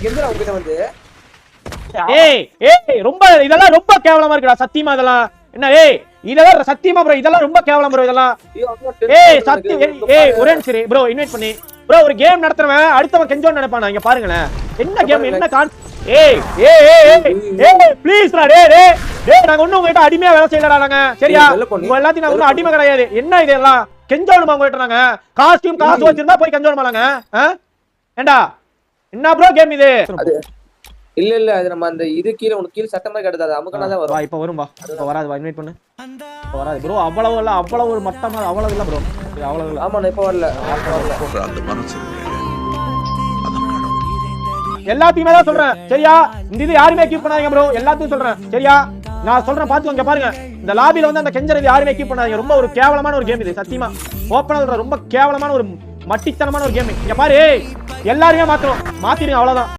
கெஞ்சரா உங்ககிட்ட வந்து ரொம்ப இதெல்லாம் ரொம்ப கேவலமா இருக்குடா சத்தியமா இதெல்லாம் என்ன இதெல்லாம் சத்தியமா ப்ரோ இதெல்லாம் ரொம்ப கேவலம் ப்ரோ இதெல்லாம் ஒரே நிமிஷம் ப்ரோ இன்வைட் பண்ணி ப்ரோ ஒரு கேம் நடத்துறவன் அடுத்தவன் கெஞ்சோன்னு நினைப்பானா இங்க பாருங்களேன் என்ன கேம் என்ன ப்ளீஸ் டா நாங்க ஒண்ணும் உங்ககிட்ட அடிமையா வேலை செய்யலடா நாங்க சரியா உங்க எல்லாத்தையும் நான் ஒண்ணும் அடிமை கிடையாது என்ன இதெல்லாம் கெஞ்சோணுமா உங்ககிட்ட நாங்க காஸ்டியூம் காசு வச்சிருந்தா போய் கெஞ்சோணுமா நாங்க ஏண்டா என்ன ப்ரோ கேம் இது இல்ல அது நம்ம அந்த இது கீழ உனக்கு கீழ சட்டமா கிடையாது அமுக்கனா தான் வரும் இப்ப வரும் இப்ப வராது இன்வைட் பண்ணு இப்ப வராது ப்ரோ அவ்வளவு இல்ல அவ்வளவு ஒரு மட்டமா அவ்வளவு இல்ல ப்ரோ அவ்வளவு இல்ல ஆமா இப்ப வரல அந்த மனசு எல்லாத்தையுமே தான் சொல்றேன் சரியா இந்த இது யாருமே கீப் பண்ணாதீங்க ப்ரோ எல்லாத்தையும் சொல்றேன் சரியா நான் சொல்றேன் பாத்துக்கோங்க பாருங்க இந்த லாபில வந்து அந்த கெஞ்சறது யாருமே கீப் பண்ணாதீங்க ரொம்ப ஒரு கேவலமான ஒரு கேம் இது சத்தியமா ஓபனா சொல்ற ரொம்ப கேவலமான ஒரு மட்டித்தனமான ஒரு கேம் இங்க பாரு எல்லாரையும் மாத்திடுங்க அவ்வளவுதான்